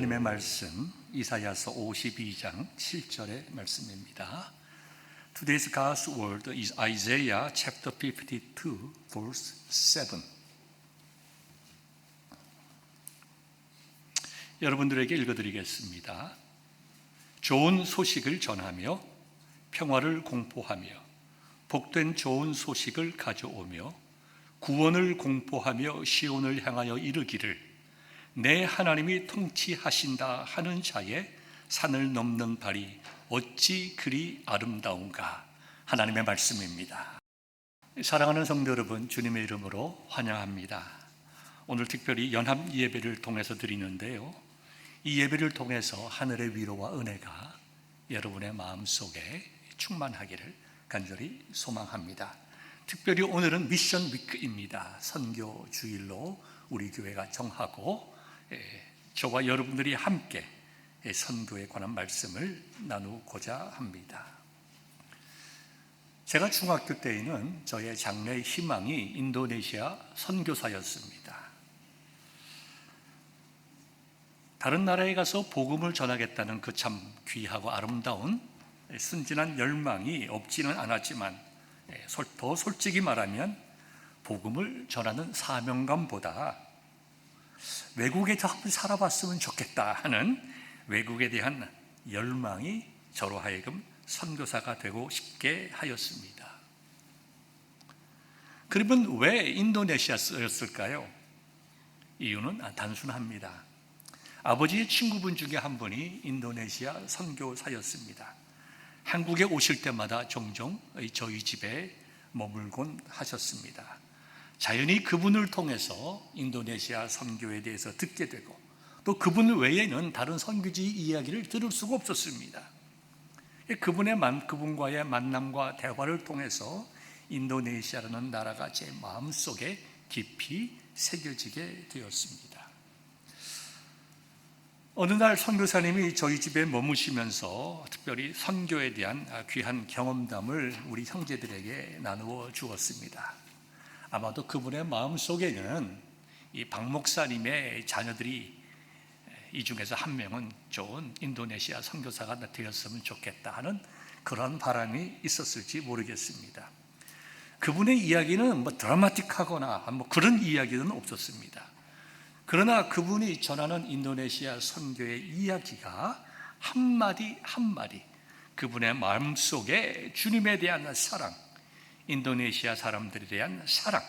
하나님의 말씀 이사야서 52장 7절의 말씀입니다. Today's God's word is Isaiah chapter 52 verse 7. 여러분들에게 읽어드리겠습니다. 좋은 소식을 전하며 평화를 공포하며 복된 좋은 소식을 가져오며 구원을 공포하며 시온을 향하여 이르기를 내 하나님이 통치하신다 하는 자의 산을 넘는 발이 어찌 그리 아름다운가. 하나님의 말씀입니다. 사랑하는 성도 여러분, 주님의 이름으로 환영합니다. 오늘 특별히 연합 예배를 통해서 드리는데요, 이 예배를 통해서 하늘의 위로와 은혜가 여러분의 마음속에 충만하기를 간절히 소망합니다. 특별히 오늘은 미션 위크입니다. 선교 주일로 우리 교회가 정하고 저와 여러분들이 함께 선교에 관한 말씀을 나누고자 합니다. 제가 중학교 때에는 저의 장래의 희망이 인도네시아 선교사였습니다. 다른 나라에 가서 복음을 전하겠다는 그 참 귀하고 아름다운 순진한 열망이 없지는 않았지만, 더 솔직히 말하면 복음을 전하는 사명감보다 외국에서 한번 살아봤으면 좋겠다 하는 외국에 대한 열망이 저로 하여금 선교사가 되고 싶게 하였습니다. 그러면 왜 인도네시아였을까요? 이유는 단순합니다. 아버지의 친구분 중에 한 분이 인도네시아 선교사였습니다. 한국에 오실 때마다 종종 저희 집에 머물곤 하셨습니다. 자연히 그분을 통해서 인도네시아 선교에 대해서 듣게 되고, 또 그분 외에는 다른 선교지 이야기를 들을 수가 없었습니다. 그분과의 만남과 대화를 통해서 인도네시아라는 나라가 제 마음속에 깊이 새겨지게 되었습니다. 어느 날 선교사님이 저희 집에 머무시면서 특별히 선교에 대한 귀한 경험담을 우리 형제들에게 나누어 주었습니다. 아마도 그분의 마음속에는 이 박 목사님의 자녀들이 이 중에서 한 명은 좋은 인도네시아 선교사가 되었으면 좋겠다 하는 그런 바람이 있었을지 모르겠습니다. 그분의 이야기는 드라마틱하거나 그런 이야기는 없었습니다. 그러나 그분이 전하는 인도네시아 선교의 이야기가 한마디 한마디 그분의 마음속에 주님에 대한 사랑, 인도네시아 사람들에 대한 사랑,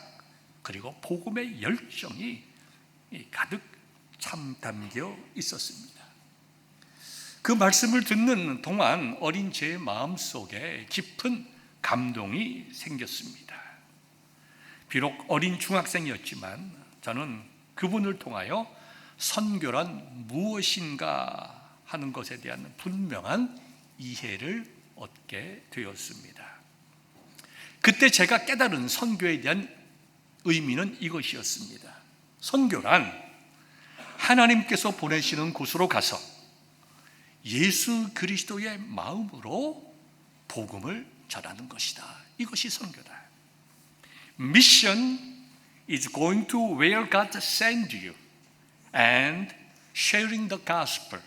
그리고 복음의 열정이 가득 참 담겨 있었습니다. 그 말씀을 듣는 동안 어린 제 마음속에 깊은 감동이 생겼습니다. 비록 어린 중학생이었지만 저는 그분을 통하여 선교란 무엇인가 하는 것에 대한 분명한 이해를 얻게 되었습니다. 그때 제가 깨달은 선교에 대한 의미는 이것이었습니다. 선교란 하나님께서 보내시는 곳으로 가서 예수 그리스도의 마음으로 복음을 전하는 것이다. 이것이 선교다. Mission is going to where God sends you and sharing the gospel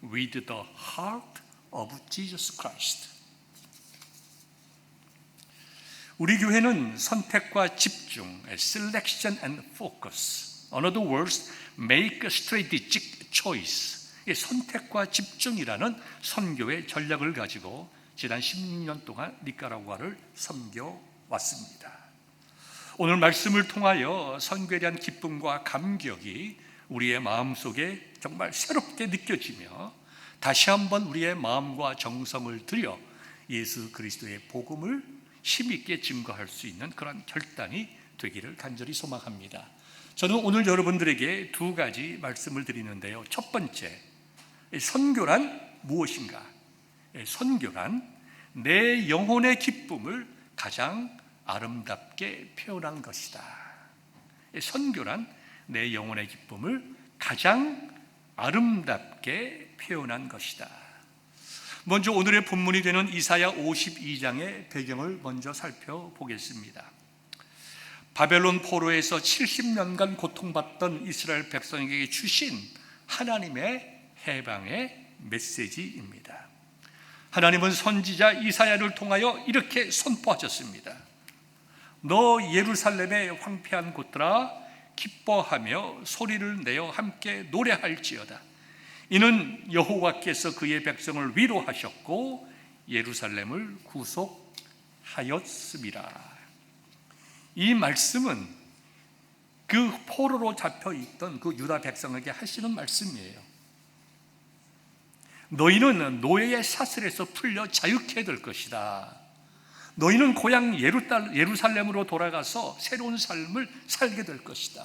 with the heart of Jesus Christ. 우리 교회는 선택과 집중, selection and focus, in other words, make a strategic choice, 선택과 집중이라는 선교의 전략을 가지고 지난 16년 동안 니카라구아를 섬겨왔습니다. 오늘 말씀을 통하여 선교에 대한 기쁨과 감격이 우리의 마음속에 정말 새롭게 느껴지며 다시 한번 우리의 마음과 정성을 들여 예수 그리스도의 복음을 힘있게 증거할 수 있는 그런 결단이 되기를 간절히 소망합니다. 저는 오늘 여러분들에게 두 가지 말씀을 드리는데요. 첫 번째, 선교란 무엇인가? 선교란 내 영혼의 기쁨을 가장 아름답게 표현한 것이다. 선교란 내 영혼의 기쁨을 가장 아름답게 표현한 것이다. 먼저 오늘의 본문이 되는 이사야 52장의 배경을 먼저 살펴보겠습니다. 바벨론 포로에서 70년간 고통받던 이스라엘 백성에게 주신 하나님의 해방의 메시지입니다. 하나님은 선지자 이사야를 통하여 이렇게 선포하셨습니다. 너 예루살렘의 황폐한 곳들아 기뻐하며 소리를 내어 함께 노래할지어다. 이는 여호와께서 그의 백성을 위로하셨고 예루살렘을 구속하였음이라. 이 말씀은 그 포로로 잡혀있던 그 유다 백성에게 하시는 말씀이에요. 너희는 노예의 사슬에서 풀려 자유케 될 것이다. 너희는 고향 예루살렘으로 돌아가서 새로운 삶을 살게 될 것이다.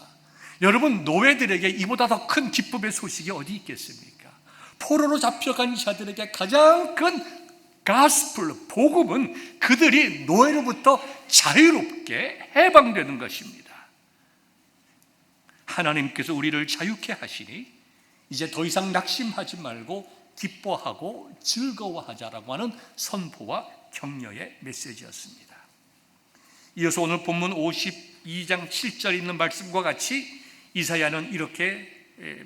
여러분, 노예들에게 이보다 더 큰 기쁨의 소식이 어디 있겠습니까? 포로로 잡혀간 자들에게 가장 큰 가스펠, 복음은 그들이 노예로부터 자유롭게 해방되는 것입니다. 하나님께서 우리를 자유케 하시니 이제 더 이상 낙심하지 말고 기뻐하고 즐거워하자라고 하는 선포와 격려의 메시지였습니다. 이어서 오늘 본문 52장 7절에 있는 말씀과 같이 이사야는 이렇게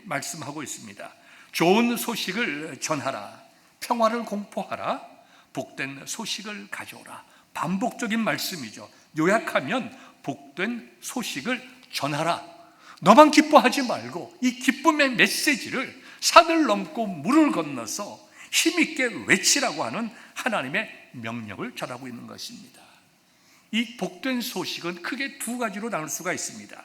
말씀하고 있습니다. 좋은 소식을 전하라, 평화를 공포하라, 복된 소식을 가져오라. 반복적인 말씀이죠. 요약하면 복된 소식을 전하라. 너만 기뻐하지 말고 이 기쁨의 메시지를 산을 넘고 물을 건너서 힘있게 외치라고 하는 하나님의 명령을 전하고 있는 것입니다. 이 복된 소식은 크게 두 가지로 나눌 수가 있습니다.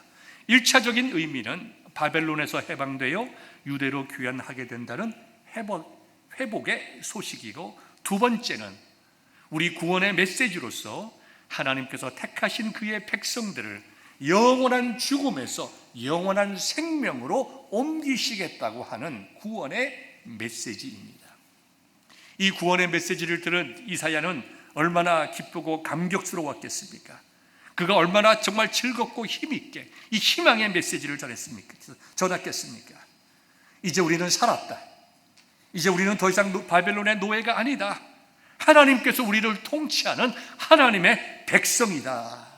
1차적인 의미는 바벨론에서 해방되어 유대로 귀환하게 된다는 회복의 소식이고, 두 번째는 우리 구원의 메시지로서 하나님께서 택하신 그의 백성들을 영원한 죽음에서 영원한 생명으로 옮기시겠다고 하는 구원의 메시지입니다. 이 구원의 메시지를 들은 이사야는 얼마나 기쁘고 감격스러웠겠습니까? 그가 얼마나 정말 즐겁고 힘있게 이 희망의 메시지를 전했겠습니까? 이제 우리는 살았다. 이제 우리는 더 이상 바벨론의 노예가 아니다. 하나님께서 우리를 통치하는 하나님의 백성이다.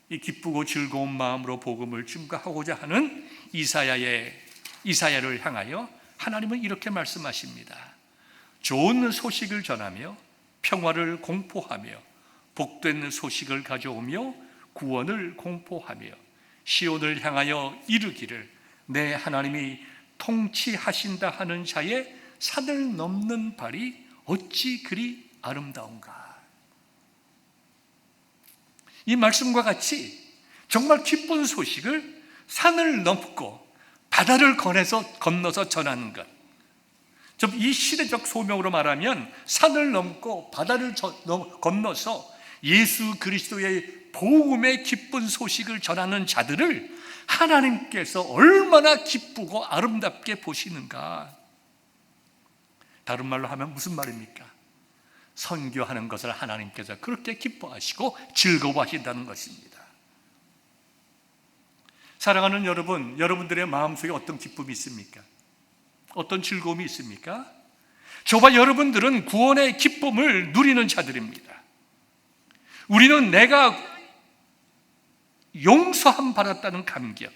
이 기쁘고 즐거운 마음으로 복음을 증거하고자 하는 이사야를 향하여 하나님은 이렇게 말씀하십니다. 좋은 소식을 전하며 평화를 공포하며 복된 소식을 가져오며 구원을 공포하며 시온을 향하여 이르기를 내 하나님이 통치하신다 하는 자의 산을 넘는 발이 어찌 그리 아름다운가. 이 말씀과 같이 정말 기쁜 소식을 산을 넘고 바다를 건너서 전하는 것, 이 시대적 소명으로 말하면 산을 넘고 바다를 건너서 예수 그리스도의 복음의 기쁜 소식을 전하는 자들을 하나님께서 얼마나 기쁘고 아름답게 보시는가. 다른 말로 하면 무슨 말입니까? 선교하는 것을 하나님께서 그렇게 기뻐하시고 즐거워하신다는 것입니다. 사랑하는 여러분, 여러분들의 마음속에 어떤 기쁨이 있습니까? 어떤 즐거움이 있습니까? 저와 여러분들은 구원의 기쁨을 누리는 자들입니다. 우리는 내가 용서함 받았다는 감격,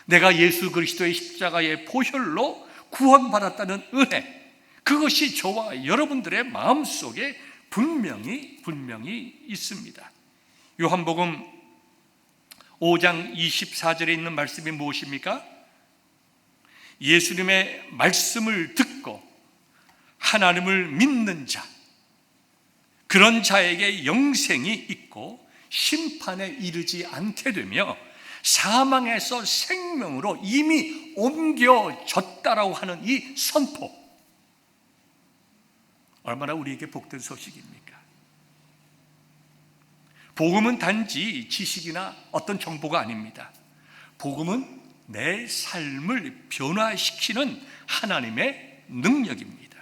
내가 예수 그리스도의 십자가의 보혈로 구원받았다는 은혜, 그것이 저와 여러분들의 마음속에 분명히 있습니다. 요한복음 5장 24절에 있는 말씀이 무엇입니까? 예수님의 말씀을 듣고 하나님을 믿는 자, 그런 자에게 영생이 있고 심판에 이르지 않게 되며 사망에서 생명으로 이미 옮겨졌다라고 하는 이 선포, 얼마나 우리에게 복된 소식입니까? 복음은 단지 지식이나 어떤 정보가 아닙니다. 복음은 내 삶을 변화시키는 하나님의 능력입니다.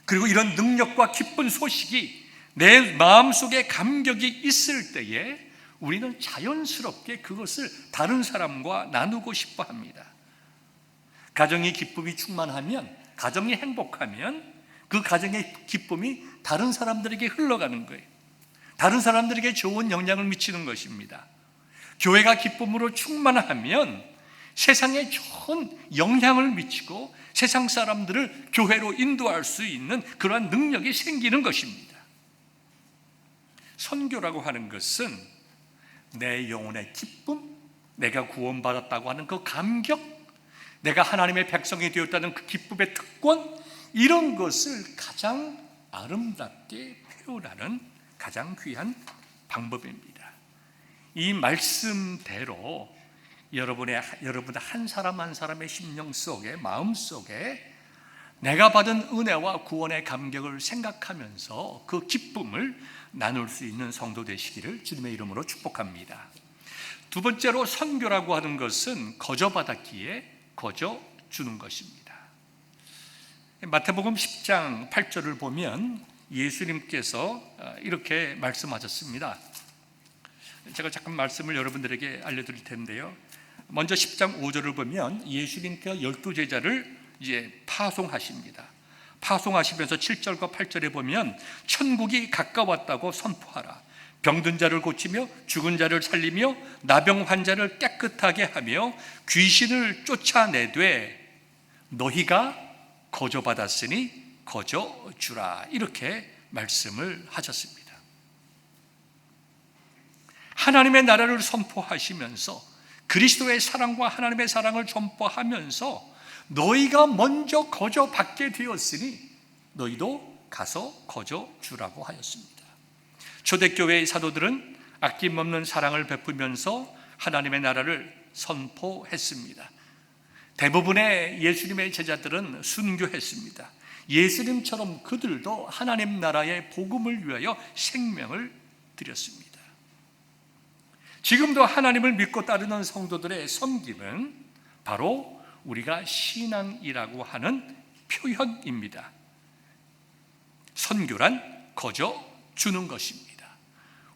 그리고 이런 능력과 기쁜 소식이 내 마음속에 감격이 있을 때에 우리는 자연스럽게 그것을 다른 사람과 나누고 싶어 합니다. 가정의 기쁨이 충만하면, 가정이 행복하면 그 가정의 기쁨이 다른 사람들에게 흘러가는 거예요. 다른 사람들에게 좋은 영향을 미치는 것입니다. 교회가 기쁨으로 충만하면 세상에 좋은 영향을 미치고 세상 사람들을 교회로 인도할 수 있는 그러한 능력이 생기는 것입니다. 선교라고 하는 것은 내 영혼의 기쁨, 내가 구원받았다고 하는 그 감격, 내가 하나님의 백성이 되었다는 그 기쁨의 특권, 이런 것을 가장 아름답게 표현하는 가장 귀한 방법입니다. 이 말씀대로 여러분 한 사람 한 사람의 심령 속에, 마음 속에 내가 받은 은혜와 구원의 감격을 생각하면서 그 기쁨을 나눌 수 있는 성도 되시기를 주님의 이름으로 축복합니다. 두 번째로, 선교라고 하는 것은 거저 받았기에 거저 주는 것입니다. 마태복음 10장 8절을 보면 예수님께서 이렇게 말씀하셨습니다. 제가 잠깐 말씀을 여러분들에게 알려드릴 텐데요. 먼저 10장 5절을 보면 예수님께서 12제자를 이제 파송하십니다. 파송하시면서 7절과 8절에 보면 천국이 가까웠다고 선포하라. 병든 자를 고치며 죽은 자를 살리며 나병 환자를 깨끗하게 하며 귀신을 쫓아내되 너희가 거저 받았으니 거저 주라. 이렇게 말씀을 하셨습니다. 하나님의 나라를 선포하시면서 그리스도의 사랑과 하나님의 사랑을 선포하면서 너희가 먼저 거저 받게 되었으니 너희도 가서 거저 주라고 하였습니다. 초대교회의 사도들은 아낌없는 사랑을 베푸면서 하나님의 나라를 선포했습니다. 대부분의 예수님의 제자들은 순교했습니다. 예수님처럼 그들도 하나님 나라의 복음을 위하여 생명을 드렸습니다. 지금도 하나님을 믿고 따르는 성도들의 섬김은 바로 우리가 신앙이라고 하는 표현입니다. 선교란 거저 주는 것입니다.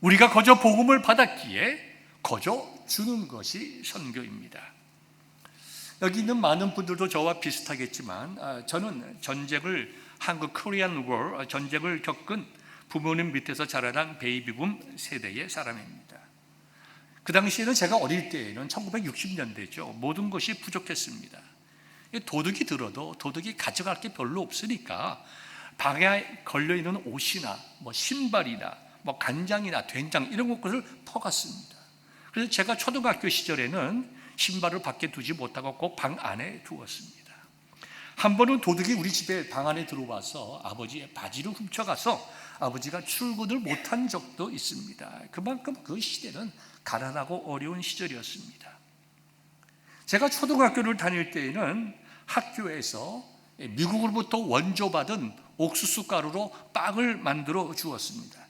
우리가 거저 복음을 받았기에 거저 주는 것이 선교입니다. 여기 있는 많은 분들도 저와 비슷하겠지만 저는 전쟁을, 한국 코리안 워 전쟁을 겪은 부모님 밑에서 자라난 베이비붐 세대의 사람입니다. 그 당시에는 제가 어릴 때에는 1960년대죠. 모든 것이 부족했습니다. 도둑이 들어도 도둑이 가져갈 게 별로 없으니까 방에 걸려있는 옷이나 신발이나 간장이나 된장 이런 것을 퍼갔습니다. 그래서 제가 초등학교 시절에는 신발을 밖에 두지 못하고 꼭 방 안에 두었습니다. 한 번은 도둑이 우리 집에 방 안에 들어와서 아버지의 바지를 훔쳐가서 아버지가 출근을 못한 적도 있습니다. 그만큼 그 시대는 가난하고 어려운 시절이었습니다. 제가 초등학교를 다닐 때에는 학교에서 미국으로부터 원조받은 옥수수 가루로 빵을 만들어 주었습니다.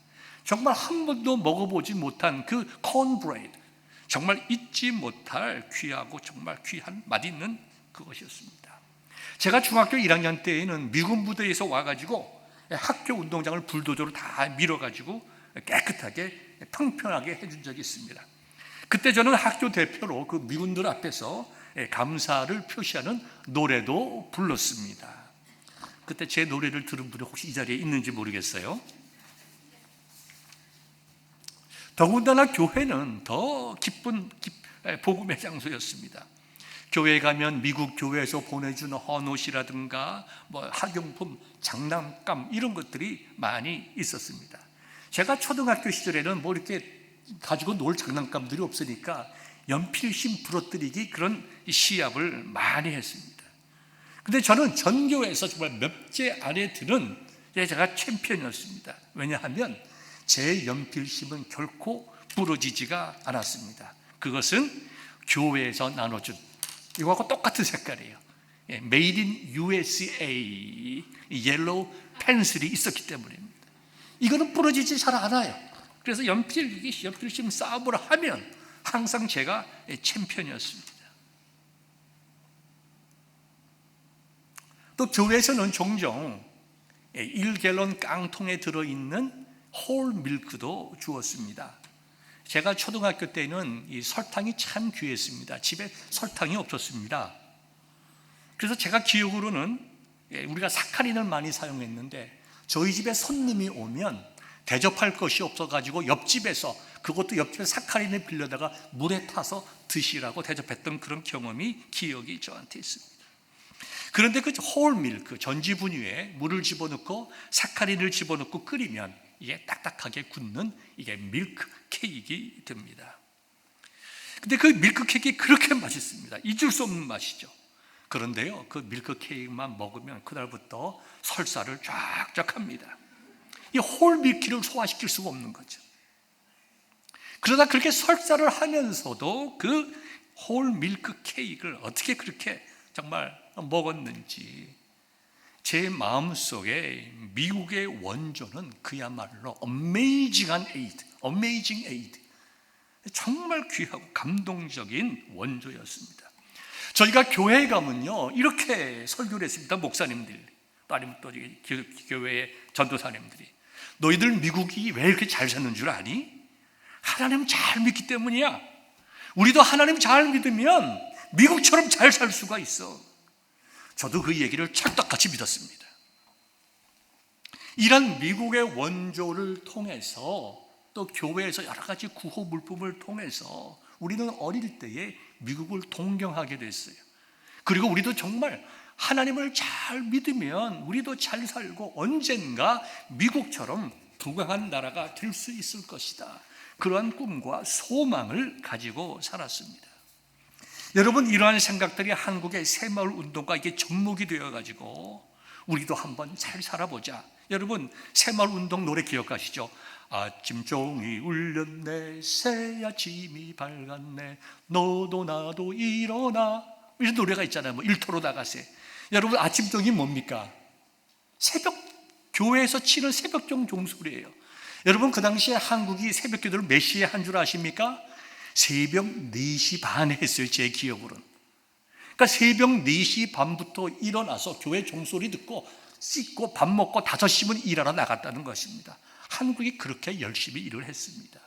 정말 한 번도 먹어보지 못한 그 콘브레이드, 정말 잊지 못할 귀하고 정말 귀한 맛있는 그것이었습니다. 제가 중학교 1학년 때에는 미군 부대에서 와가지고 학교 운동장을 불도저로 다 밀어가지고 깨끗하게 평평하게 해준 적이 있습니다. 그때 저는 학교 대표로 그 미군들 앞에서 감사를 표시하는 노래도 불렀습니다. 그때 제 노래를 들은 분이 혹시 이 자리에 있는지 모르겠어요. 더군다나 교회는 더 기쁜 복음의 장소였습니다. 교회에 가면 미국 교회에서 보내주는 헌옷이라든가 학용품, 장난감 이런 것들이 많이 있었습니다. 제가 초등학교 시절에는 이렇게 가지고 놀 장난감들이 없으니까 연필심 부러뜨리기 그런 시합을 많이 했습니다. 근데 저는 전교에서 정말 몇 째 안에 드는 제가 챔피언이었습니다. 왜냐하면 제 연필심은 결코 부러지지가 않았습니다. 그것은 교회에서 나눠준 이거하고 똑같은 색깔이에요. Made in USA 옐로우 펜슬이 있었기 때문입니다. 이거는 부러지지 잘 않아요. 그래서 연필심 싸움을 하면 항상 제가 챔피언이었습니다. 또 교회에서는 종종 1갤런 깡통에 들어있는 홀 밀크도 주었습니다. 제가 초등학교 때는 이 설탕이 참 귀했습니다. 집에 설탕이 없었습니다. 그래서 제가 기억으로는 우리가 사카린을 많이 사용했는데 저희 집에 손님이 오면 대접할 것이 없어가지고 옆집에서 그것도 옆집에 사카린을 빌려다가 물에 타서 드시라고 대접했던 그런 경험이 기억이 저한테 있습니다. 그런데 그 홀밀크, 전지 분유에 물을 집어넣고 사카린을 집어넣고 끓이면 이게 딱딱하게 굳는 이게 밀크 케이크가 됩니다. 근데 그 밀크 케이크가 그렇게 맛있습니다. 잊을 수 없는 맛이죠. 그런데요, 그 밀크 케이크만 먹으면 그날부터 설사를 쫙쫙 합니다. 이 홀밀크를 소화시킬 수가 없는 거죠. 그러다 그렇게 설사를 하면서도 그 홀밀크 케이크를 어떻게 그렇게 정말 먹었는지, 제 마음속에 미국의 원조는 그야말로 어메이징한 에이드, 어메이징 에이드, 정말 귀하고 감동적인 원조였습니다. 저희가 교회에 가면요 이렇게 설교를 했습니다. 목사님들, 또 아니면 또 교회의 전도사님들이, 너희들 미국이 왜 이렇게 잘 사는 줄 아니? 하나님 잘 믿기 때문이야. 우리도 하나님 잘 믿으면 미국처럼 잘 살 수가 있어. 저도 그 얘기를 찰떡같이 믿었습니다. 이런 미국의 원조를 통해서, 또 교회에서 여러 가지 구호 물품을 통해서 우리는 어릴 때에 미국을 동경하게 됐어요. 그리고 우리도 정말 하나님을 잘 믿으면 우리도 잘 살고 언젠가 미국처럼 부강한 나라가 될 수 있을 것이다, 그러한 꿈과 소망을 가지고 살았습니다. 여러분, 이러한 생각들이 한국의 새마을 운동과 이게 접목이 되어가지고 우리도 한번 잘 살아보자. 여러분, 새마을 운동 노래 기억하시죠? 아침 종이 울렸네, 새 아침이 밝았네, 너도 나도 일어나, 이런 노래가 있잖아요. 뭐 일터로 나가세. 여러분, 아침 종이 뭡니까? 새벽, 교회에서 치는 새벽종 종소리예요. 여러분, 그 당시에 한국이 새벽 기도를 몇 시에 한 줄 아십니까? 새벽 4시 반에 했어요, 제 기억으로는. 그러니까 새벽 4시 반부터 일어나서 교회 종소리 듣고 씻고 밥 먹고 5시면 일하러 나갔다는 것입니다. 한국이 그렇게 열심히 일을 했습니다.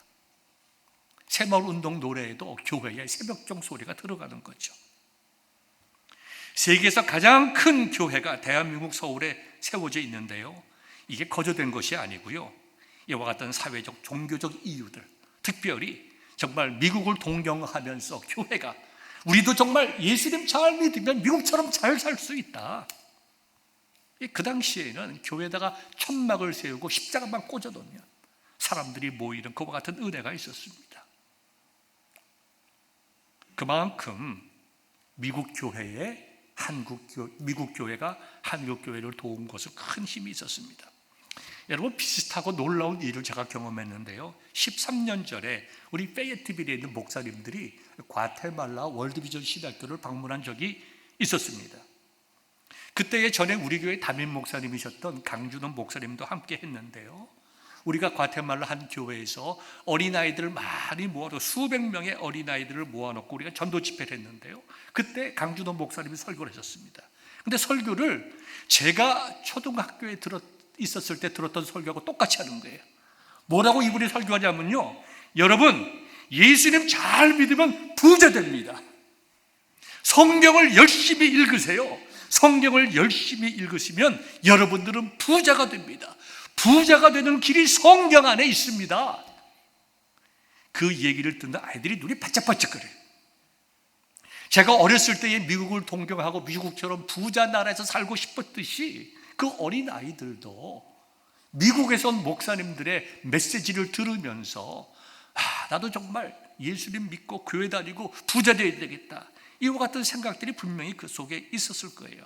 새마을 운동 노래에도 교회에 새벽종 소리가 들어가는 거죠. 세계에서 가장 큰 교회가 대한민국 서울에 세워져 있는데요, 이게 거저된 것이 아니고요, 이와 같은 사회적 종교적 이유들, 특별히 정말 미국을 동경하면서 교회가 우리도 정말 예수님 잘 믿으면 미국처럼 잘 살 수 있다. 그 당시에는 교회에다가 천막을 세우고 십자가만 꽂아놓으면 사람들이 모이는 그와 같은 은혜가 있었습니다. 그만큼 미국 교회가 한국 교회를 도운 것은 큰 힘이 있었습니다. 여러분, 비슷하고 놀라운 일을 제가 경험했는데요, 13년 전에 우리 페이에트빌에 있는 목사님들이 과테말라 월드비전 신학교를 방문한 적이 있었습니다. 그때에 전에 우리 교회 담임 목사님이셨던 강준원 목사님도 함께 했는데요, 우리가 과테말라 한 교회에서 어린아이들을 많이 모아서 수백 명의 어린아이들을 모아놓고 우리가 전도 집회를 했는데요, 그때 강준원 목사님이 설교를 하셨습니다. 근데 설교를 제가 초등학교에 있었을 때 들었던 설교하고 똑같이 하는 거예요. 뭐라고 이분이 설교하냐면요, 여러분, 예수님 잘 믿으면 부자 됩니다. 성경을 열심히 읽으세요. 성경을 열심히 읽으시면 여러분들은 부자가 됩니다. 부자가 되는 길이 성경 안에 있습니다. 그 얘기를 듣는 아이들이 눈이 반짝반짝거려요. 제가 어렸을 때에 미국을 동경하고 미국처럼 부자 나라에서 살고 싶었듯이 그 어린 아이들도 미국에서 온 목사님들의 메시지를 들으면서 나도 정말 예수님 믿고 교회 다니고 부자 되어야 되겠다, 이와 같은 생각들이 분명히 그 속에 있었을 거예요.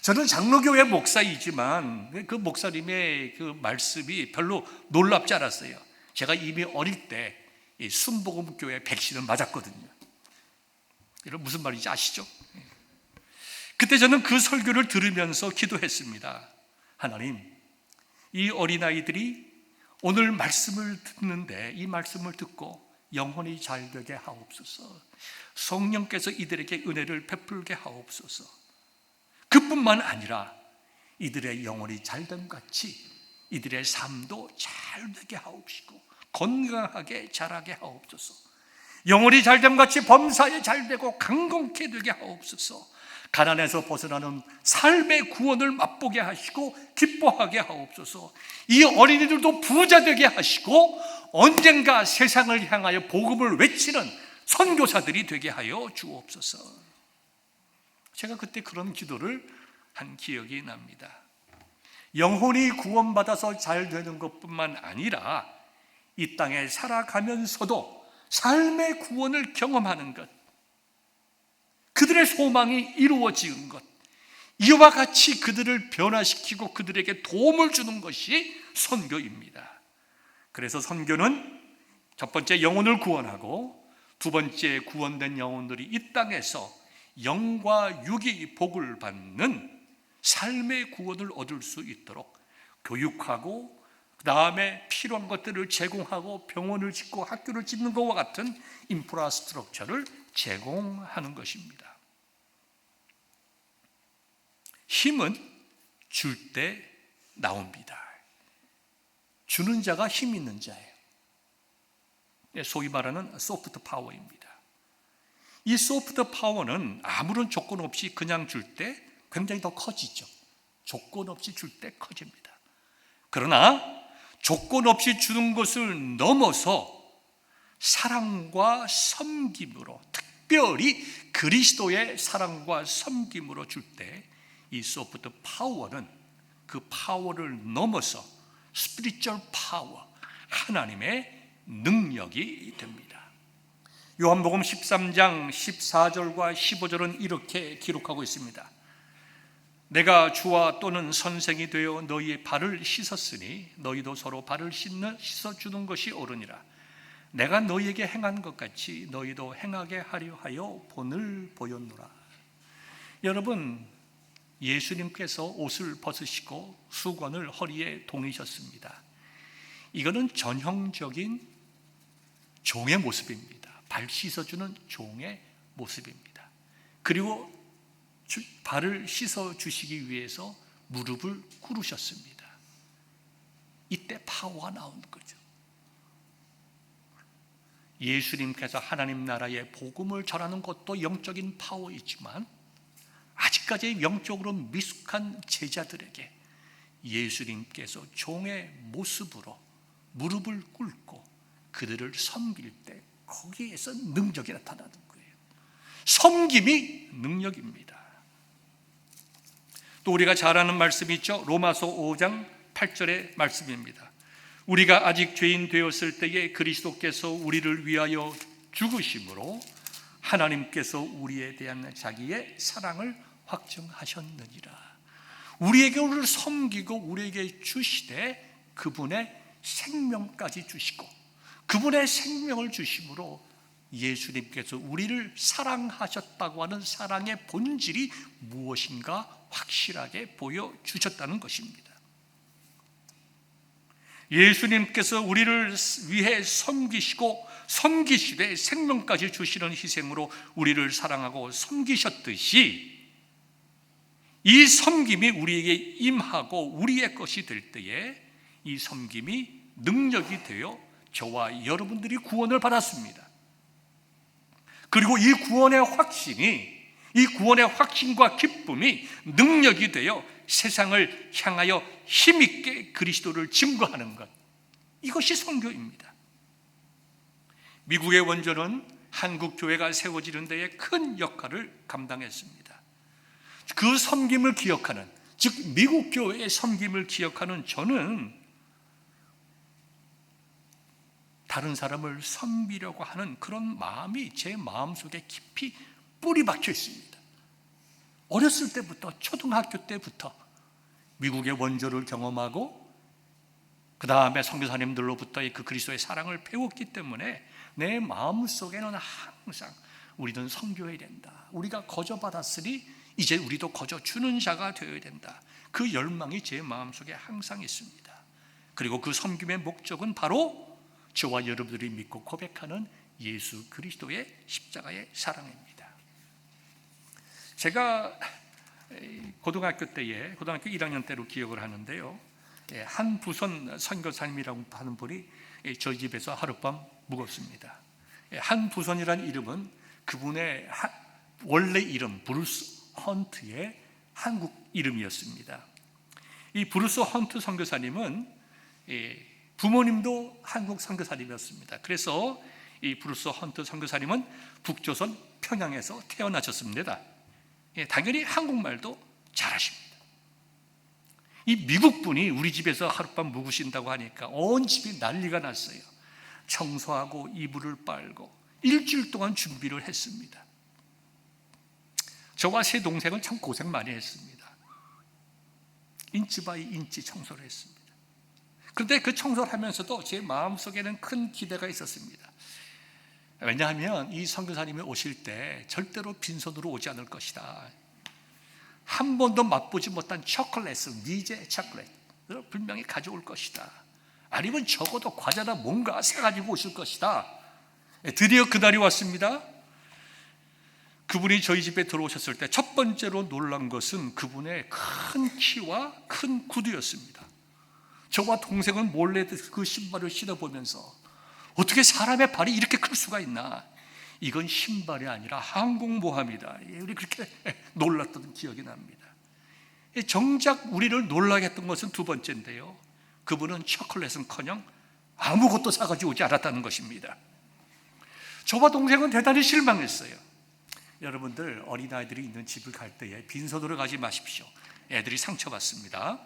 저는 장로교회 목사이지만 그 목사님의 그 말씀이 별로 놀랍지 않았어요. 제가 이미 어릴 때 순복음교회 백신을 맞았거든요. 이런 무슨 말인지 아시죠? 그때 저는 그 설교를 들으면서 기도했습니다. 하나님, 이 어린아이들이 오늘 말씀을 듣는데 이 말씀을 듣고 영혼이 잘 되게 하옵소서. 성령께서 이들에게 은혜를 베풀게 하옵소서. 그뿐만 아니라 이들의 영혼이 잘됨 같이 이들의 삶도 잘 되게 하옵시고 건강하게 자라게 하옵소서. 영혼이 잘됨 같이 범사에 잘 되고 강건케 되게 하옵소서. 가난에서 벗어나는 삶의 구원을 맛보게 하시고 기뻐하게 하옵소서. 이 어린이들도 부자 되게 하시고 언젠가 세상을 향하여 복음을 외치는 선교사들이 되게 하여 주옵소서. 제가 그때 그런 기도를 한 기억이 납니다. 영혼이 구원받아서 잘 되는 것뿐만 아니라 이 땅에 살아가면서도 삶의 구원을 경험하는 것, 그들의 소망이 이루어지는 것, 이와 같이 그들을 변화시키고 그들에게 도움을 주는 것이 선교입니다. 그래서 선교는 첫 번째 영혼을 구원하고, 두 번째 구원된 영혼들이 이 땅에서 영과 육이 복을 받는 삶의 구원을 얻을 수 있도록 교육하고, 그 다음에 필요한 것들을 제공하고 병원을 짓고 학교를 짓는 것과 같은 인프라스트럭처를 제공하는 것입니다. 힘은 줄 때 나옵니다. 주는 자가 힘 있는 자예요. 소위 말하는 소프트 파워입니다. 이 소프트 파워는 아무런 조건 없이 그냥 줄 때 굉장히 더 커지죠. 조건 없이 줄 때 커집니다. 그러나 조건 없이 주는 것을 넘어서 사랑과 섬김으로, 특별히 그리스도의 사랑과 섬김으로 줄 때 이 소프트 파워는 그 파워를 넘어서 스피리추얼 파워, 하나님의 능력이 됩니다. 요한복음 13장 14절과 15절은 이렇게 기록하고 있습니다. 내가 주와 또는 선생이 되어 너희의 발을 씻었으니 너희도 서로 발을 씻어주는 것이 옳으니라. 내가 너희에게 행한 것 같이 너희도 행하게 하려 하여 본을 보였노라. 여러분, 예수님께서 옷을 벗으시고 수건을 허리에 동이셨습니다. 이거는 전형적인 종의 모습입니다. 발 씻어주는 종의 모습입니다. 그리고 발을 씻어주시기 위해서 무릎을 꿇으셨습니다. 이때 파워가 나오는 거죠. 예수님께서 하나님 나라의 복음을 전하는 것도 영적인 파워이지만 아직까지 영적으로 미숙한 제자들에게 예수님께서 종의 모습으로 무릎을 꿇고 그들을 섬길 때 거기에서 능력이 나타나는 거예요. 섬김이 능력입니다. 또 우리가 잘 아는 말씀이 있죠. 로마서 5장 8절의 말씀입니다. 우리가 아직 죄인 되었을 때에 그리스도께서 우리를 위하여 죽으심으로 하나님께서 우리에 대한 자기의 사랑을 확증하셨느니라. 우리에게 우리를 섬기고 우리에게 주시되 그분의 생명까지 주시고, 그분의 생명을 주심으로 예수님께서 우리를 사랑하셨다고 하는 사랑의 본질이 무엇인가 확실하게 보여주셨다는 것입니다. 예수님께서 우리를 위해 섬기시되 생명까지 주시는 희생으로 우리를 사랑하고 섬기셨듯이, 이 섬김이 우리에게 임하고 우리의 것이 될 때에 이 섬김이 능력이 되어 저와 여러분들이 구원을 받았습니다. 그리고 이 구원의 확신과 기쁨이 능력이 되어 세상을 향하여 힘있게 그리스도를 증거하는 것, 이것이 선교입니다. 미국의 원조는 한국 교회가 세워지는 데에 큰 역할을 감당했습니다. 그 섬김을 기억하는, 즉 미국 교회의 섬김을 기억하는 저는 다른 사람을 섬기려고 하는 그런 마음이 제 마음속에 깊이 뿌리 박혀 있습니다. 어렸을 때부터, 초등학교 때부터 미국의 원조를 경험하고 그 다음에 선교사님들로부터의 그 그리스도의 사랑을 배웠기 때문에 내 마음속에는 항상 우리는 섬겨야 된다, 우리가 거저받았으니 이제 우리도 거저주는 자가 되어야 된다, 그 열망이 제 마음속에 항상 있습니다. 그리고 그 섬김의 목적은 바로 저와 여러분들이 믿고 고백하는 예수 그리스도의 십자가의 사랑입니다. 제가 고등학교 1학년 때로 기억을 하는데요, 한 부선 선교사님이라고 하는 분이 저희 집에서 하룻밤 묵었습니다. 한 부선이라는 이름은 그분의 원래 이름, 헌트의 한국 이름이었습니다. 이 브루스 헌트 선교사님은 부모님도 한국 선교사님이었습니다. 그래서 이 브루스 헌트 선교사님은 북조선 평양에서 태어나셨습니다. 당연히 한국말도 잘하십니다. 이 미국 분이 우리 집에서 하룻밤 묵으신다고 하니까 온 집이 난리가 났어요. 청소하고 이불을 빨고 일주일 동안 준비를 했습니다. 저와 세 동생은 참 고생 많이 했습니다. 인치 바이 인치 청소를 했습니다. 그런데 그 청소를 하면서도 제 마음속에는 큰 기대가 있었습니다. 왜냐하면 이 선교사님이 오실 때 절대로 빈손으로 오지 않을 것이다. 한 번도 맛보지 못한 초콜릿을, 미제 초콜릿을 분명히 가져올 것이다. 아니면 적어도 과자나 뭔가 사가지고 오실 것이다. 드디어 그날이 왔습니다. 그분이 저희 집에 들어오셨을 때 첫 번째로 놀란 것은 그분의 큰 키와 큰 구두였습니다. 저와 동생은 몰래 그 신발을 신어보면서 어떻게 사람의 발이 이렇게 클 수가 있나? 이건 신발이 아니라 항공모함이다. 우리 그렇게 놀랐던 기억이 납니다. 정작 우리를 놀라게 했던 것은 두 번째인데요, 그분은 초콜릿은커녕 아무것도 사가지고 오지 않았다는 것입니다. 저와 동생은 대단히 실망했어요. 여러분들, 어린아이들이 있는 집을 갈 때에 빈손으로 가지 마십시오. 애들이 상처받습니다.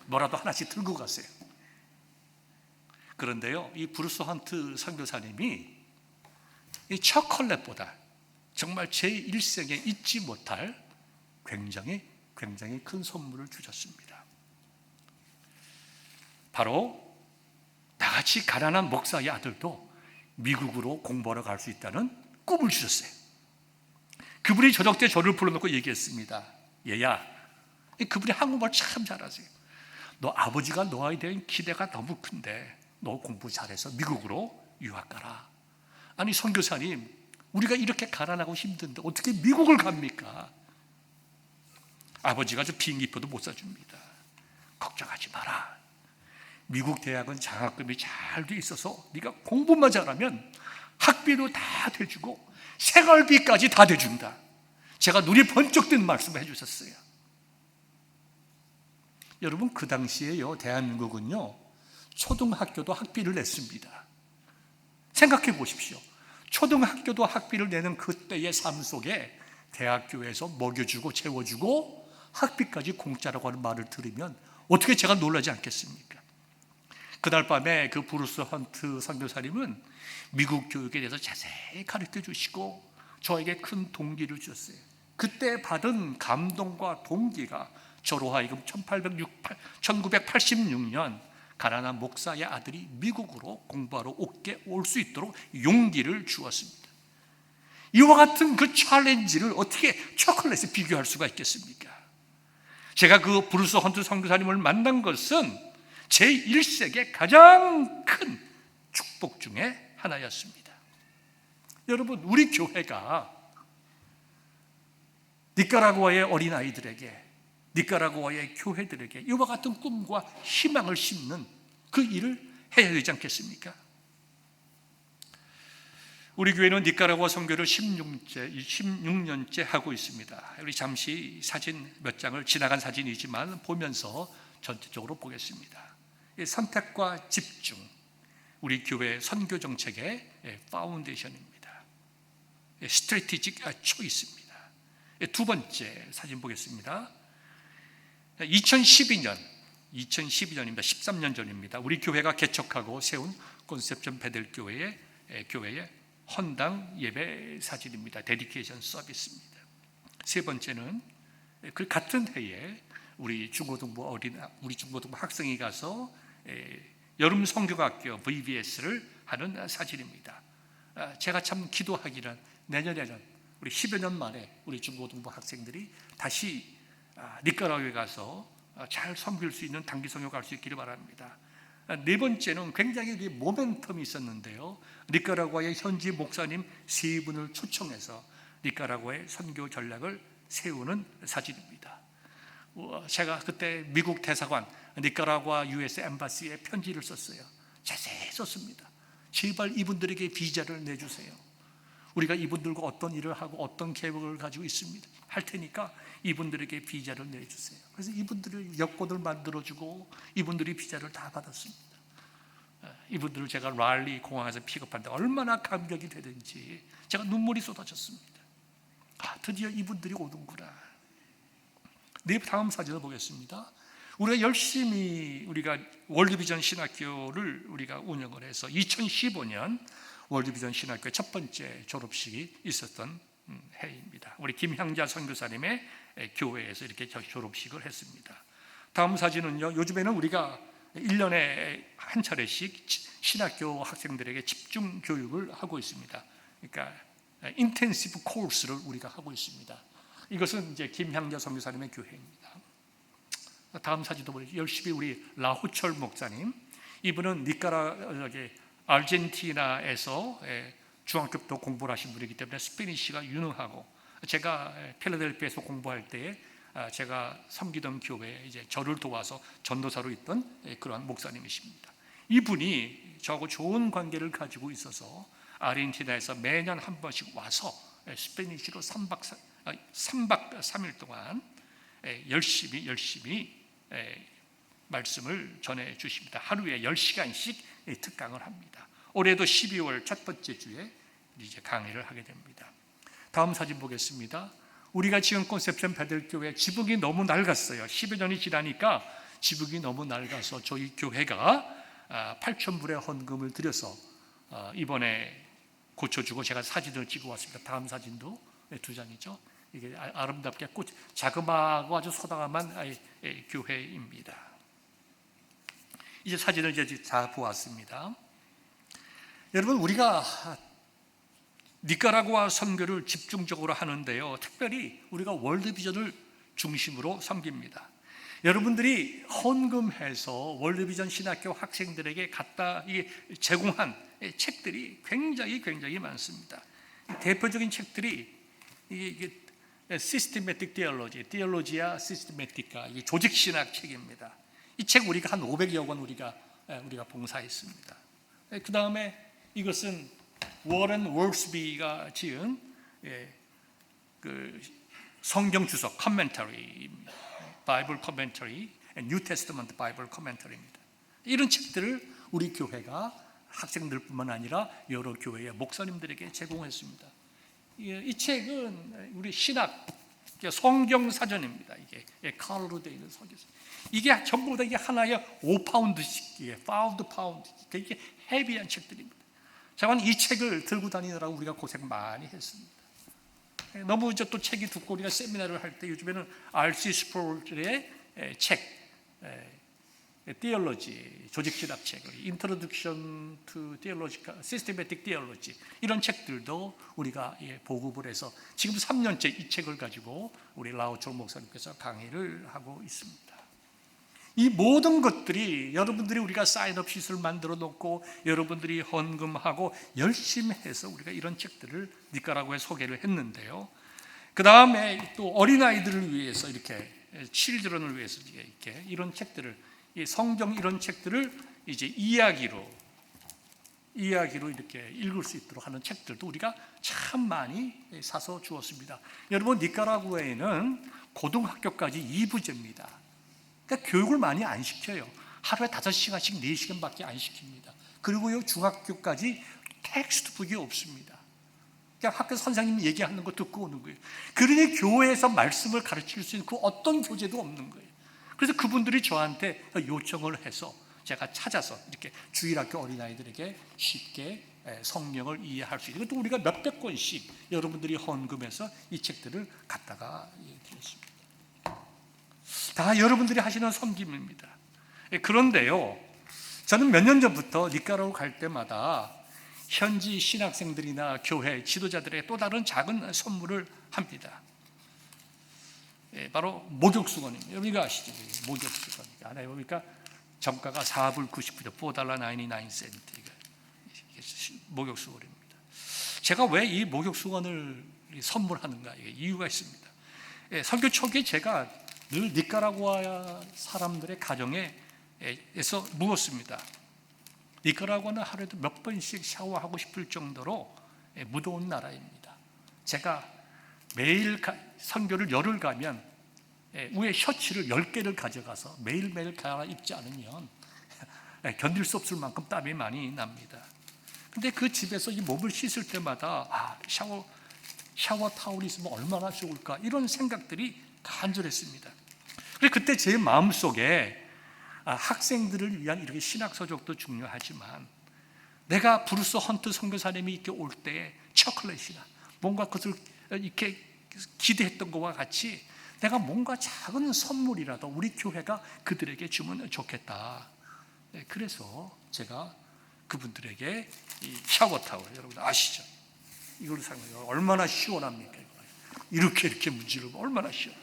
뭐라도 하나씩 들고 가세요. 그런데요, 이 브루스 헌트 선교사님이 이 초콜릿보다 정말 제 일생에 잊지 못할 굉장히 큰 선물을 주셨습니다. 바로 나같이 가난한 목사의 아들도 미국으로 공부하러 갈 수 있다는 꿈을 주셨어요. 그분이 저녁 때 저를 불러놓고 얘기했습니다. 얘야, 그분이 한국말 참 잘하세요. 너 아버지가 너에 대한 기대가 너무 큰데 너 공부 잘해서 미국으로 유학 가라. 아니 선교사님, 우리가 이렇게 가난하고 힘든데 어떻게 미국을 갑니까? 아버지가 저 비행기표도 못 사줍니다. 걱정하지 마라. 미국 대학은 장학금이 잘 돼 있어서 네가 공부만 잘하면 학비도 다 대주고 생활비까지 다 대준다. 제가 눈이 번쩍 뜬 말씀을 해주셨어요. 여러분, 그 당시에요, 대한민국은요 초등학교도 학비를 냈습니다. 생각해 보십시오. 초등학교도 학비를 내는 그때의 삶 속에 대학교에서 먹여주고 재워주고 학비까지 공짜라고 하는 말을 들으면 어떻게 제가 놀라지 않겠습니까? 그날 밤에 그 브루스 헌트 선교사님은 미국 교육에 대해서 자세히 가르쳐 주시고 저에게 큰 동기를 주셨어요. 그때 받은 감동과 동기가 저로 하여금 1986년 가난한 목사의 아들이 미국으로 공부하러 올 수 있도록 용기를 주었습니다. 이와 같은 그 챌린지를 어떻게 초콜릿에 비교할 수가 있겠습니까? 제가 그 브루스 헌트 선교사님을 만난 것은 제 일생의 가장 큰 축복 중에 하나였습니다. 여러분, 우리 교회가 니카라구아의 어린아이들에게, 니카라구아의 교회들에게 이와 같은 꿈과 희망을 심는 그 일을 해야 되지 않겠습니까? 우리 교회는 니카라구아 선교를 16년째 하고 있습니다. 우리 잠시 사진 몇 장을, 지나간 사진이지만 보면서 전체적으로 보겠습니다. 선택과 집중, 우리 교회 선교 정책의 파운데이션입니다. 스트래티직 초이스입니다. 두 번째 사진 보겠습니다. 2012년입니다. 13년 전입니다. 우리 교회가 개척하고 세운 콘셉션 베델 교회의 헌당 예배 사진입니다. 데디케이션 서비스입니다. 세 번째는 그 같은 해에 우리 중고등부 학생이 가서 여름 성교학교 VBS를 하는 사진입니다. 제가 참 기도하기는 내년에는 우리 10여 년 만에 우리 중고등부 학생들이 다시 니카라구아에 가서 잘 섬길 수 있는 단기 성교 갈 수 있기를 바랍니다. 네 번째는 굉장히 모멘텀이 있었는데요, 니카라구아의 현지 목사님 세 분을 초청해서 니카라구아의 선교 전략을 세우는 사진입니다. 제가 그때 미국 대사관 니카라구아 US 엠바시에 편지를 썼어요. 자세히 썼습니다. 제발 이분들에게 비자를 내주세요. 우리가 이분들과 어떤 일을 하고 어떤 계획을 가지고 있습니다. 할 테니까 이분들에게 비자를 내주세요. 그래서 이분들을 여권을 만들어주고 이분들이 비자를 다 받았습니다. 이분들을 제가 랄리 공항에서 픽업하는데 얼마나 감격이 되든지 제가 눈물이 쏟아졌습니다. 드디어 이분들이 오는구나. 다음 사진을 보겠습니다. 우리가 열심히 월드비전 신학교를 우리가 운영을 해서 2015년 월드비전 신학교 첫 번째 졸업식이 있었던 해입니다. 우리 김향자 선교사님의 교회에서 이렇게 졸업식을 했습니다. 다음 사진은요, 요즘에는 우리가 1년에 한 차례씩 신학교 학생들에게 집중 교육을 하고 있습니다. 그러니까 인텐시브 코र्스를 우리가 하고 있습니다. 이것은 이제 김향자 선교사님의 교회입니다. 다음 사진도 보시죠. 열심히 우리 라호철 목사님, 이분은 아르헨티나에서 중학교부터 공부를 하신 분이기 때문에 스페니쉬가 유능하고, 제가 필라델피아에서 공부할 때에 제가 섬기던 교회에 이제 저를 도와서 전도사로 있던 그러한 목사님이십니다. 이분이 저하고 좋은 관계를 가지고 있어서 아르헨티나에서 매년 한 번씩 와서 스페니쉬로 3박 3일 동안 열심히 말씀을 전해 주십니다. 하루에 10시간씩 특강을 합니다. 올해도 12월 첫 번째 주에 이제 강의를 하게 됩니다. 다음 사진 보겠습니다. 우리가 지금 콘셉션 베들교회 지붕이 너무 낡았어요. 10여 년이 지나니까 지붕이 너무 낡아서 저희 교회가 8,000불의 헌금을 들여서 이번에 고쳐주고 제가 사진을 찍어 왔습니다. 다음 사진도 두 장이죠. 이게 아름답게 자그마하고 아주 소담한 교회입니다. 이제 사진을 이제 다 보았습니다. 여러분, 우리가 니카라구아 선교를 집중적으로 하는데요, 특별히 우리가 월드비전을 중심으로 섬깁니다. 여러분들이 헌금해서 월드비전 신학교 학생들에게 갖다 제공한 책들이 굉장히 많습니다. 대표적인 책들이 이게 시스테매틱 디얼로지아 시스테매티카, 조직신학 책입니다. 이 책 우리가 한 500여 권 우리가 봉사했습니다. 그 다음에 이것은 워런 월스비가 지은 그 성경 주석 커멘터리입니다. 바이블 커멘터리, 뉴 테스트먼트 바이블 커멘터리입니다. 이런 책들을 우리 교회가 학생들뿐만 아니라 여러 교회의 목사님들에게 제공했습니다. 이 책은 우리 신학 성경 사전입니다. 이게 칼로 되어 있는 성경. 이게 전부 다 이게 하나에 5파운드씩, 파운드. 이게 헤비한 책들입니다. 저는 이 책을 들고 다니느라고 우리가 고생 많이 했습니다. 너무 또 책이 두고 우리가 세미나를 할 때 요즘에는 R.C. 스프롤의 책, Theology, 조직신학 책, Introduction to Theological, Systematic Theology, 이런 책들도 우리가 보급을 해서 지금 3년째 이 책을 가지고 우리 라오철 목사님께서 강의를 하고 있습니다. 이 모든 것들이 여러분들이 우리가 사인업 시스를 만들어 놓고 여러분들이 헌금하고 열심히 해서 우리가 이런 책들을 니카라구아에 소개를 했는데요. 그 다음에 또 어린아이들을 위해서 이렇게 칠드런을 위해서 이렇게 이런 책들을, 이 성경 이런 책들을 이제 이야기로 이렇게 읽을 수 있도록 하는 책들도 우리가 참 많이 사서 주었습니다. 여러분, 니카라구아에는 고등학교까지 2부제입니다. 그러니까 교육을 많이 안 시켜요. 하루에 5시간씩 4시간밖에 안 시킵니다. 그리고요, 중학교까지 텍스트북이 없습니다. 그냥 학교 선생님이 얘기하는 거 듣고 오는 거예요. 그러니 교회에서 말씀을 가르칠 수 있는 그 어떤 교재도 없는 거예요. 그래서 그분들이 저한테 요청을 해서 제가 찾아서 이렇게 주일학교 어린아이들에게 쉽게 성경을 이해할 수 있는, 또 우리가 몇백 권씩 여러분들이 헌금해서 이 책들을 갖다가 드렸습니다. 다 여러분들이 하시는 섬김입니다. 그런데요, 저는 몇 년 전부터 니카라구아 갈 때마다 현지 신학생들이나 교회 지도자들에게 또 다른 작은 선물을 합니다. 바로 목욕수건입니다. 여러분이 아시죠? 목욕수건. 하나에 보니까 정가가 4불 99전, $4.99. 목욕수건입니다. 제가 왜 이 목욕수건을 선물하는가? 이유가 있습니다. 설교 초기에 제가 늘 니카라구아 사람들의 가정에서 묵었습니다. 니카라구아는 하루에도 몇 번씩 샤워하고 싶을 정도로 무더운 나라입니다. 제가 매일 선교를 열흘 가면 위에 셔츠를 10개를 가져가서 매일매일 갈아입지 않으면 견딜 수 없을 만큼 땀이 많이 납니다. 근데 그 집에서 이 몸을 씻을 때마다 샤워 타올이 있으면 얼마나 좋을까, 이런 생각들이 간절했습니다. 그래서 그때 제 마음속에 학생들을 위한 이렇게 신학서적도 중요하지만 내가 브루스 헌트 선교사님이 이렇게 올 때 초콜릿이나 뭔가 그것을 이렇게 기대했던 것과 같이 내가 뭔가 작은 선물이라도 우리 교회가 그들에게 주면 좋겠다. 그래서 제가 그분들에게 이 샤워타월, 여러분 아시죠? 이걸 사용해요. 얼마나 시원합니까? 이렇게 문지르고 얼마나 시원.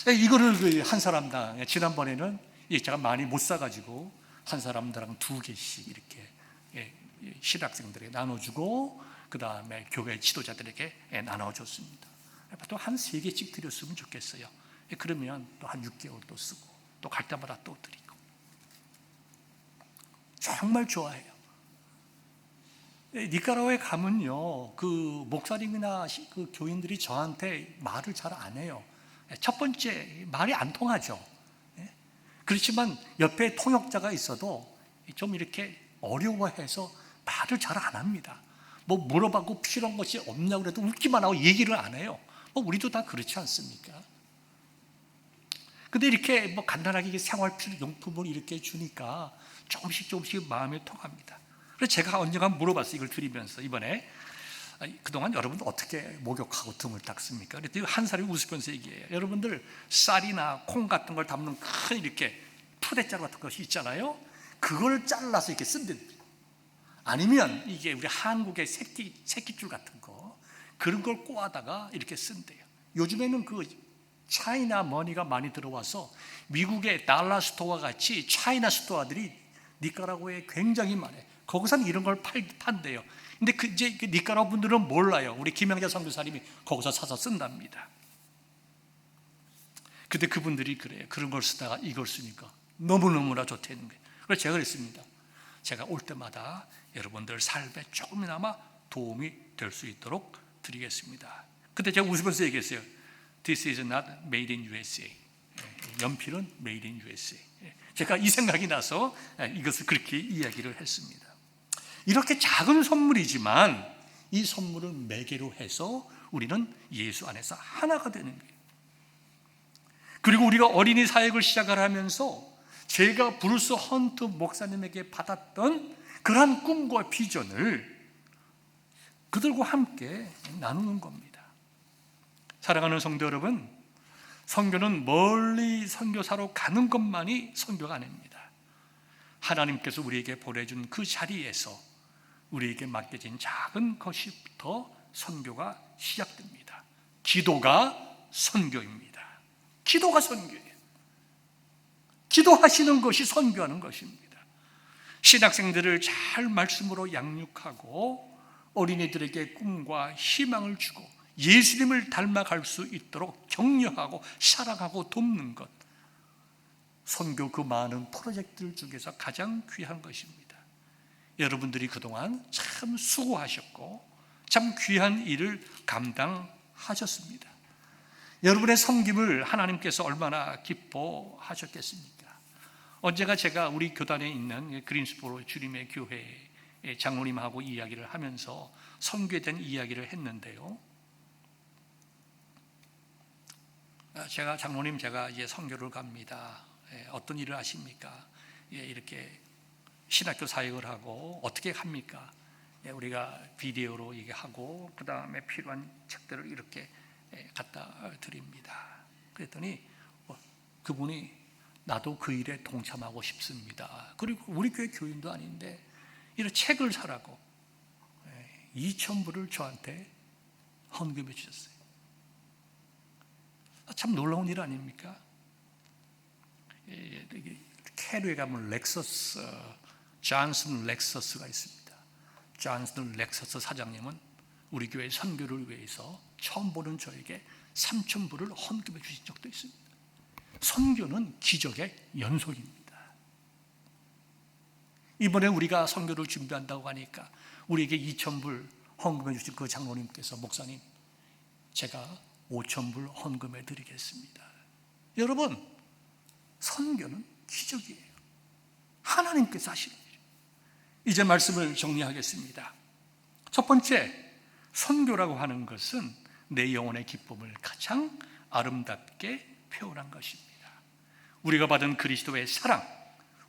이거를 한 사람당, 지난번에는 제가 많이 못 사가지고 한 사람당 2개씩 이렇게 신학생들에게 나눠주고 그 다음에 교회 지도자들에게 나눠줬습니다. 또 한 3개씩 드렸으면 좋겠어요. 그러면 또 한 6개월 또 쓰고 또 갈 때마다 또 드리고 정말 좋아해요. 니카라과에 가면요, 그 목사님이나 그 교인들이 저한테 말을 잘 안 해요. 첫 번째, 말이 안 통하죠. 그렇지만 옆에 통역자가 있어도 좀 이렇게 어려워해서 말을 잘 안 합니다. 뭐 물어봐도 필요한 것이 없냐고 그래도 웃기만 하고 얘기를 안 해요. 우리도 다 그렇지 않습니까? 근데 이렇게 간단하게 생활 필요용품을 이렇게 주니까 조금씩 마음이 통합니다. 그래서 제가 언젠가 물어봤어요. 이걸 드리면서 이번에 그동안 여러분들 어떻게 목욕하고 등을 닦습니까? 그랬더니 한 사람이 웃으면서 얘기해요. 여러분들 쌀이나 콩 같은 걸 담는 큰 이렇게 푸대자루 같은 것이 있잖아요. 그걸 잘라서 이렇게 쓴답니다. 아니면 이게 우리 한국의 새끼줄 같은 거, 그런 걸 꼬아다가 이렇게 쓴대요. 요즘에는 그 차이나 머니가 많이 들어와서 미국의 달러 스토어와 같이 차이나 스토어들이 니카라과에 굉장히 많아요. 거기서는 이런 걸 판대요. 근데 이제 니카라과 분들은 몰라요. 우리 김영자 선교사님이 거기서 사서 쓴답니다. 근데 그분들이 그래요. 그런 걸 쓰다가 이걸 쓰니까 너무너무나 좋다는 거예요. 그래서 제가 그랬습니다. 제가 올 때마다 여러분들 삶에 조금이나마 도움이 될 수 있도록 드리겠습니다. 그때 제가 웃으면서 얘기했어요. This is not made in USA. 연필은 made in USA. 제가 이 생각이 나서 이것을 그렇게 이야기를 했습니다. 이렇게 작은 선물이지만 이 선물을 매개로 해서 우리는 예수 안에서 하나가 되는 거예요. 그리고 우리가 어린이 사역을 시작을 하면서 제가 브루스 헌트 목사님에게 받았던 그러한 꿈과 비전을 그들과 함께 나누는 겁니다. 사랑하는 성도 여러분, 선교는 멀리 선교사로 가는 것만이 선교가 아닙니다. 하나님께서 우리에게 보내준 그 자리에서 우리에게 맡겨진 작은 것부터 선교가 시작됩니다. 기도가 선교입니다. 기도가 선교예요. 기도하시는 것이 선교하는 것입니다. 신학생들을 잘 말씀으로 양육하고 어린이들에게 꿈과 희망을 주고 예수님을 닮아갈 수 있도록 격려하고 사랑하고 돕는 것, 선교 그 많은 프로젝트들 중에서 가장 귀한 것입니다. 여러분들이 그동안 참 수고하셨고 참 귀한 일을 감당하셨습니다. 여러분의 섬김을 하나님께서 얼마나 기뻐하셨겠습니까? 언제가 제가 우리 교단에 있는 그린스보로 주님의 교회 장로님하고 이야기를 하면서 선교에 대한 이야기를 했는데요. 제가 장로님, 제가 이제 선교를 갑니다. 어떤 일을 하십니까? 이렇게 신학교 사역을 하고 어떻게 합니까? 우리가 비디오로 얘기하고 그 다음에 필요한 책들을 이렇게 갖다 드립니다. 그랬더니 그분이 나도 그 일에 동참하고 싶습니다. 그리고 우리 교회 교인도 아닌데 이런 책을 사라고 2,000불을 저한테 헌금해 주셨어요. 참 놀라운 일 아닙니까? 캐리에 가면 렉서스, 존슨 렉서스가 있습니다. 존슨 렉서스 사장님은 우리 교회 선교를 위해서 처음 보는 저에게 3,000불을 헌금해 주신 적도 있습니다. 선교는 기적의 연속입니다. 이번에 우리가 선교를 준비한다고 하니까 우리에게 2,000불 헌금해 주신 그 장로님께서 목사님, 제가 5,000불 헌금해 드리겠습니다. 여러분, 선교는 기적이에요. 하나님께서 하시는 일이에요. 이제 말씀을 정리하겠습니다. 첫 번째, 선교라고 하는 것은 내 영혼의 기쁨을 가장 아름답게 표현한 것입니다. 우리가 받은 그리스도의 사랑,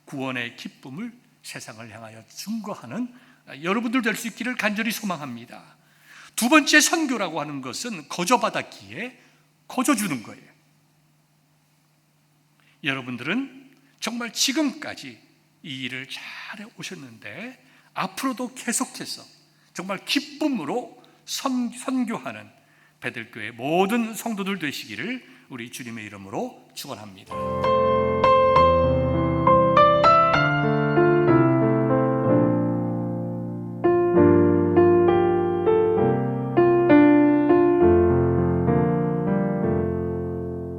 구원의 기쁨을 세상을 향하여 증거하는 여러분들 될 수 있기를 간절히 소망합니다. 두 번째, 선교라고 하는 것은 거저받았기에 거저주는 거예요. 여러분들은 정말 지금까지 이 일을 잘 오셨는데 앞으로도 계속해서 정말 기쁨으로 선교하는 베들교회 모든 성도들 되시기를 우리 주님의 이름으로 축원합니다.